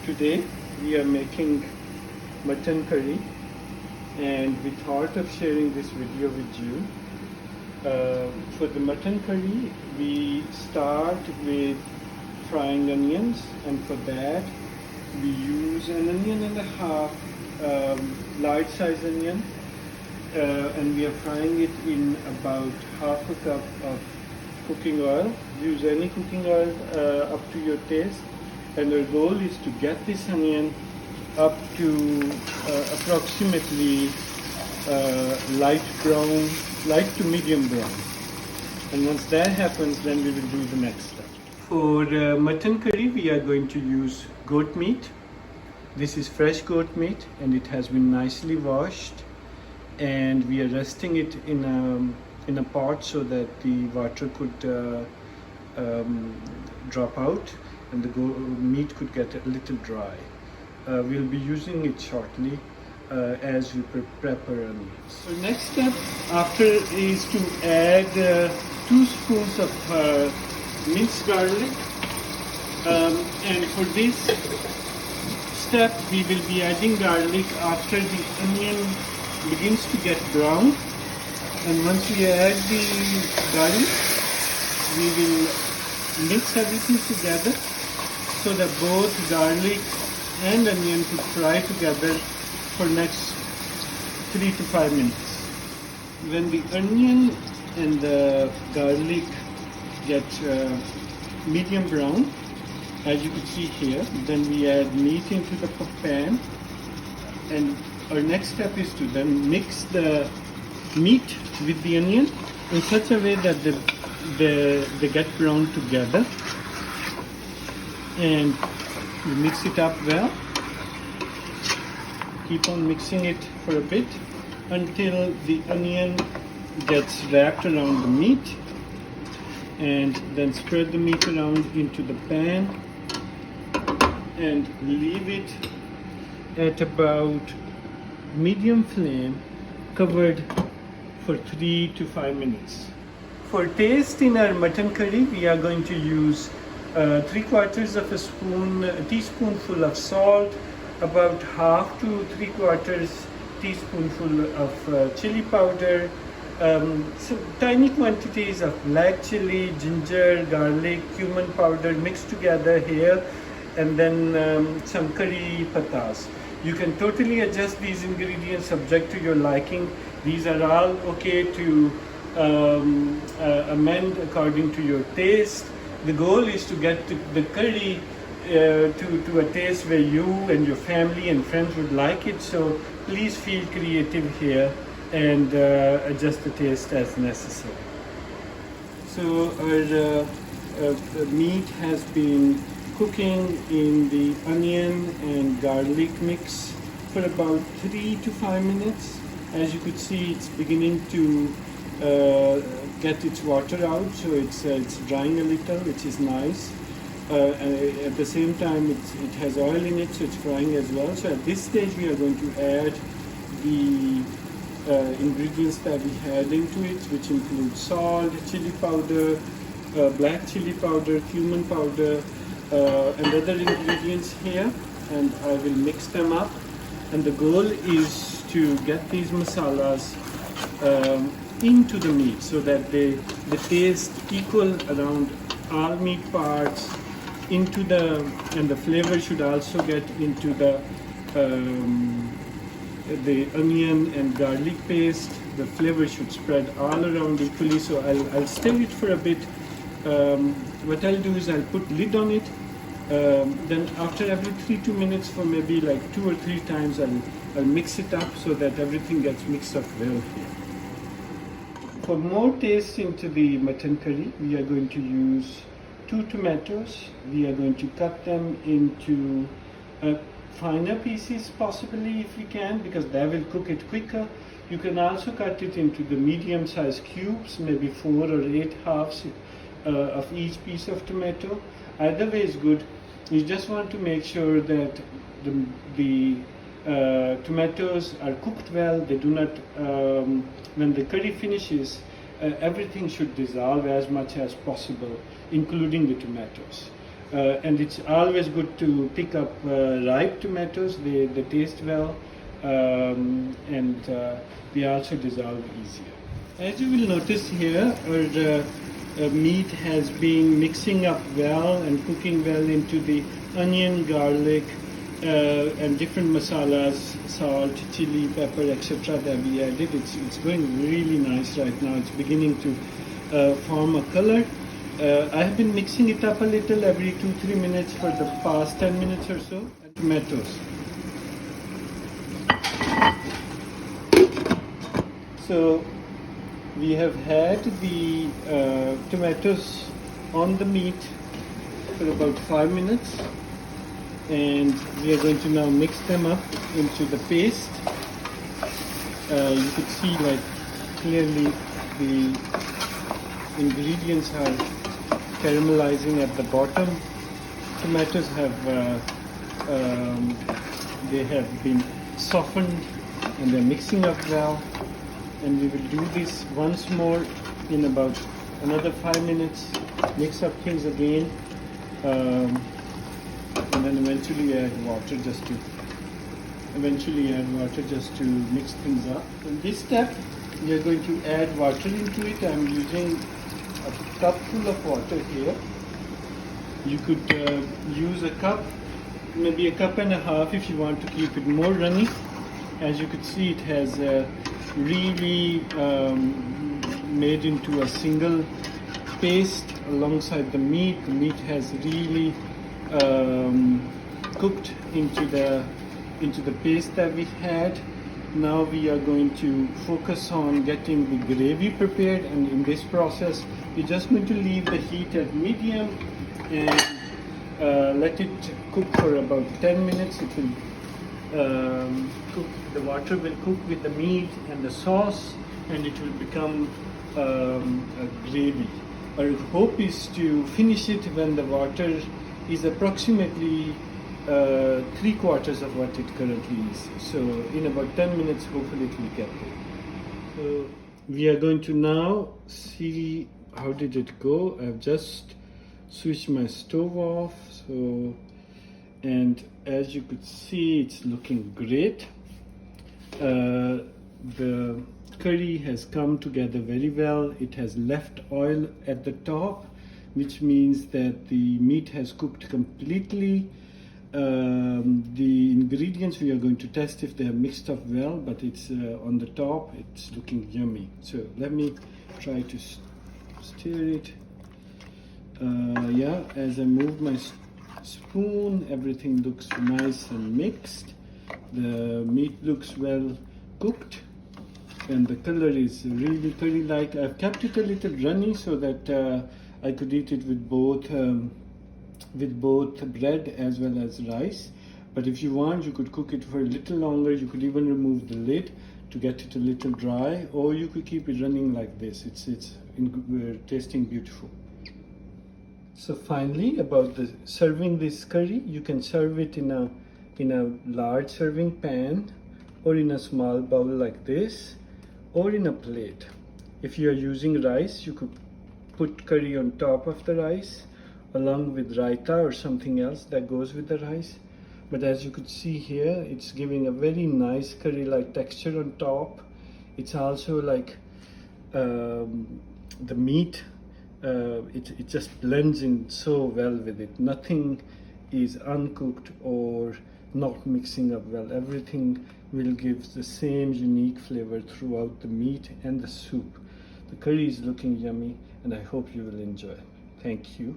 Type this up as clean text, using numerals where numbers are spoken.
Today we are making mutton curry, and we thought of sharing this video with you. For the mutton curry, we start with frying onions, and for that we use an onion and a half, large size onion, and we are frying it in about half a cup of cooking oil. Use any cooking oil up to your taste, and our goal is to get this onion up to approximately light to medium brown. And once that happens, then we will do the next step. For mutton curry, we are going to use goat meat. This is fresh goat meat, and it has been nicely washed, and we are resting it in a pot so that the water could drop out and the meat could get a little dry. We'll be using it shortly as we prep our onions. So next step after is to add 2 spoons of minced garlic, and for this step we will be adding garlic after the onion begins to get brown. And once we add the garlic, we will mix everything together so that both garlic and onion could fry together for next 3 to 5 minutes. When the onion and the garlic get medium brown, as you can see here, then we add meat into the pan, and our next step is to then mix the meat with the onion in such a way that they get brown together, and you mix it up well. Keep on mixing it for a bit until the onion gets wrapped around the meat, and then spread the meat around into the pan and leave it at about medium flame, covered for 3 to 5 minutes. For taste in our mutton curry, we are going to use 3/4 of a teaspoonful of salt, about half to 3/4 teaspoonful of chili powder, some tiny quantities of black chili, ginger, garlic, cumin powder mixed together here, and then some curry pattas. You can totally adjust these ingredients subject to your liking. These are all okay to amend according to your taste. The goal is to get the curry to a taste where you and your family and friends would like it. So please feel creative here and adjust the taste as necessary. So our meat has been cooking in the onion and garlic mix for about 3 to 5 minutes. As you could see, it's beginning to get its water out, so it's drying a little, which is nice. And at the same time, it has oil in it, so it's frying as well. So at this stage, we are going to add the ingredients that we had into it, which include salt, chili powder, black chili powder, cumin powder, and other ingredients here, and I will mix them up. And the goal is to get these masalas into the meat so that the taste equal around all meat parts and the flavor should also get into the onion and garlic paste. The flavor should spread all around equally. So I'll stir it for a bit. What I'll do is I'll put lid on it. Then after every 3 minutes for maybe like 2 or 3 times, I'll mix it up so that everything gets mixed up well here. For more taste into the mutton curry, we are going to use 2 tomatoes. We are going to cut them into finer pieces possibly if we can, because that will cook it quicker. You can also cut it into the medium sized cubes, maybe 4 or 8 halves of each piece of tomato. Either way is good. You just want to make sure that the tomatoes are cooked well. They do not, when the curry finishes, everything should dissolve as much as possible, including the tomatoes. And it's always good to pick up ripe tomatoes. They taste well, and they also dissolve easier. As you will notice here, our meat has been mixing up well and cooking well into the onion, garlic, and different masalas, salt, chili, pepper, etc. that we added. It's going really nice right now. It's beginning to form a color. I have been mixing it up a little every 2-3 minutes for the past 10 minutes or so. Tomatoes. So we have had the tomatoes on the meat for about 5 minutes, and we are going to now mix them up into the paste. You could see like clearly the ingredients are caramelizing at the bottom. Tomatoes have they have been softened and they're mixing up well. And we will do this once more in about another 5 minutes. Mix up things again, and then eventually add water just to mix things up. In this step, we are going to add water into it. I'm using a cup full of water here. You could use a cup, maybe a cup and a half if you want to keep it more runny. As you could see, it has really made into a single paste alongside the meat. The meat has really cooked into the paste that we had. Now we are going to focus on getting the gravy prepared, and in this process we're just going to leave the heat at medium and let it cook for about 10 minutes. It will cook, the water will cook with the meat and the sauce, and it will become a gravy. Our hope is to finish it when the water is approximately 3/4 of what it currently is. So in about 10 minutes, hopefully it will get there. So we are going to now see how did it go. I've just switched my stove off. So, and as you could see, it's looking great. The curry has come together very well. It has left oil at the top, which means that the meat has cooked completely. The ingredients we are going to test if they are mixed up well, but it's on the top, it's looking yummy. So let me try to stir it. Yeah, as I move my spoon, everything looks nice and mixed. The meat looks well cooked, and the color is really curry-like. I've kept it a little runny so that I could eat it with both bread as well as rice. But if you want, you could cook it for a little longer. You could even remove the lid to get it a little dry, or you could keep it running like this. It's tasting beautiful. So finally, about serving this curry, you can serve it in a large serving pan, or in a small bowl like this, or in a plate. If you are using rice, you could put curry on top of the rice along with raita or something else that goes with the rice. But as you could see here, it's giving a very nice curry-like texture on top. It's also like the meat, it just blends in so well with it. Nothing is uncooked or not mixing up well. Everything will give the same unique flavor throughout the meat and the soup. The curry is looking yummy, and I hope you will enjoy. Thank you.